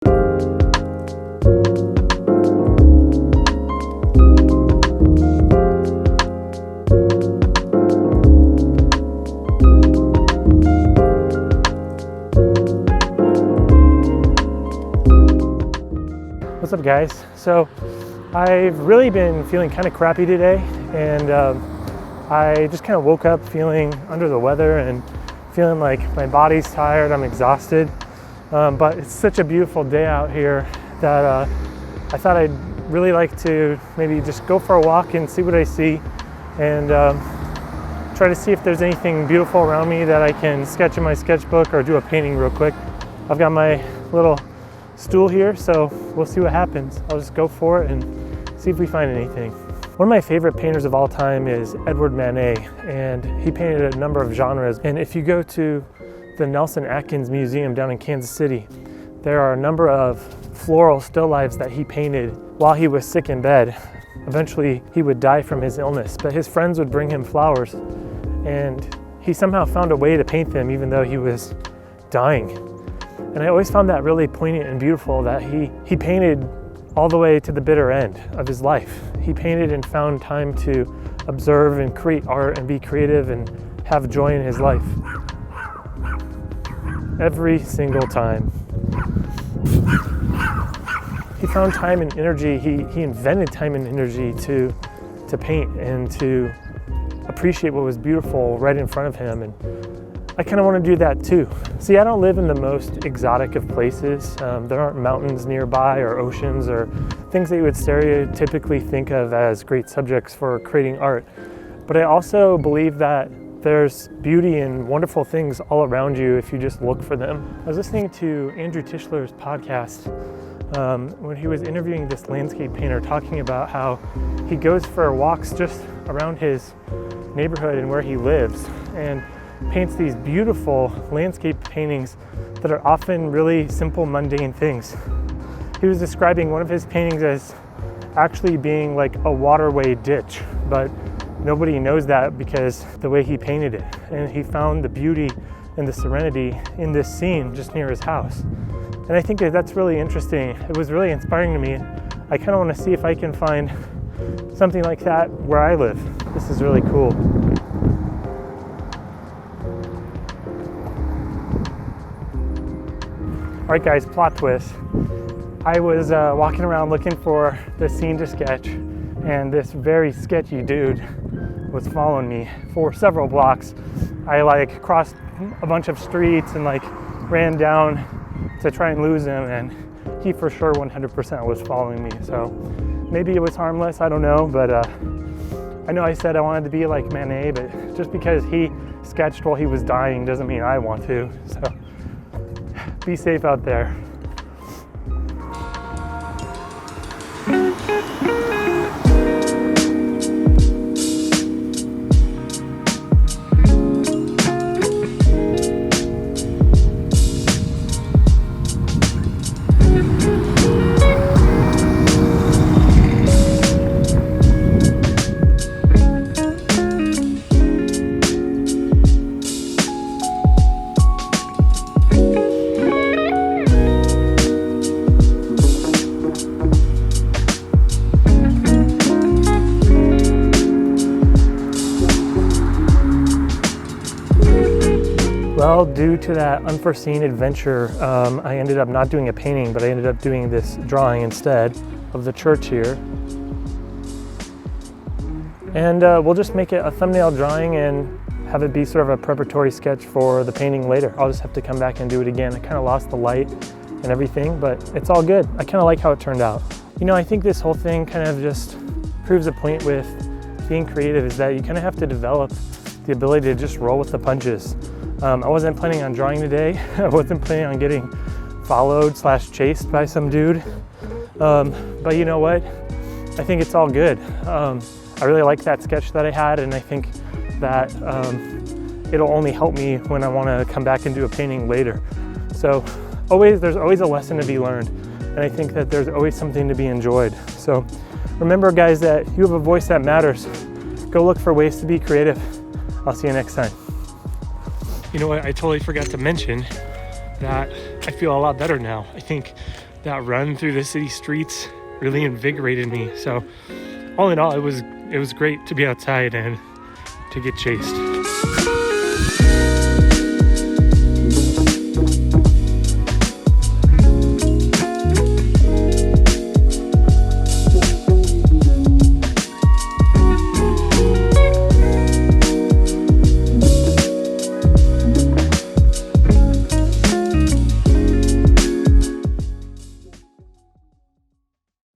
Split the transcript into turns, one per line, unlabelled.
What's up, guys? So I've really been feeling kind of crappy today, and I just kind of woke up feeling under the weather and feeling like my body's tired, I'm exhausted, but it's such a beautiful day out here that I thought I'd really like to maybe just go for a walk and see what I see, and try to see if there's anything beautiful around me that I can sketch in my sketchbook or do a painting real quick. I've got my little stool here, so we'll see what happens. I'll just go for it and see if we find anything. One of my favorite painters of all time is Edward Manet, and he painted a number of genres. And if you go to the Nelson Atkins Museum down in Kansas City, there are a number of floral still lifes that he painted while he was sick in bed. Eventually he would die from his illness, but his friends would bring him flowers, and he somehow found a way to paint them even though he was dying. And I always found that really poignant and beautiful, that he painted all the way to the bitter end of his life. He painted and found time to observe and create art and be creative and have joy in his life. Every single time. He found time and energy, he invented time and energy to paint and to appreciate what was beautiful right in front of him. And I kind of want to do that too. See, I don't live in the most exotic of places. There aren't mountains nearby or oceans or things that you would stereotypically think of as great subjects for creating art. But I also believe that there's beauty and wonderful things all around you if you just look for them. I was listening to Andrew Tischler's podcast when he was interviewing this landscape painter, talking about how he goes for walks just around his neighborhood and where he lives, and paints these beautiful landscape paintings that are often really simple, mundane things. He was describing one of his paintings as actually being like a waterway ditch, but nobody knows that because the way he painted it. And he found the beauty and the serenity in this scene just near his house. And I think that's really interesting. It was really inspiring to me. I kind of want to see if I can find something like that where I live. This is really cool. All right, guys, plot twist. I was walking around looking for the scene to sketch, and this very sketchy dude was following me for several blocks. I crossed a bunch of streets and ran down to try and lose him, and he for sure 100% was following me. So maybe it was harmless, I don't know, but I know I said I wanted to be like Manet, but just because he sketched while he was dying doesn't mean I want to. So be safe out there. Well, due to that unforeseen adventure, I ended up not doing a painting, but I ended up doing this drawing instead of the church here. And we'll just make it a thumbnail drawing and have it be sort of a preparatory sketch for the painting later. I'll just have to come back and do it again. I kind of lost the light and everything, but it's all good. I kind of like how it turned out. You know, I think this whole thing kind of just proves a point with being creative, is that you kind of have to develop the ability to just roll with the punches. I wasn't planning on drawing today. I wasn't planning on getting followed / chased by some dude. But you know what? I think it's all good. I really like that sketch that I had, and I think that it'll only help me when I want to come back and do a painting later. So there's always a lesson to be learned, and I think that there's always something to be enjoyed. So remember, guys, that you have a voice that matters. Go look for ways to be creative. I'll see you next time. You know what, I totally forgot to mention that I feel a lot better now. I think that run through the city streets really invigorated me. So all in all, it was great to be outside and to get chased.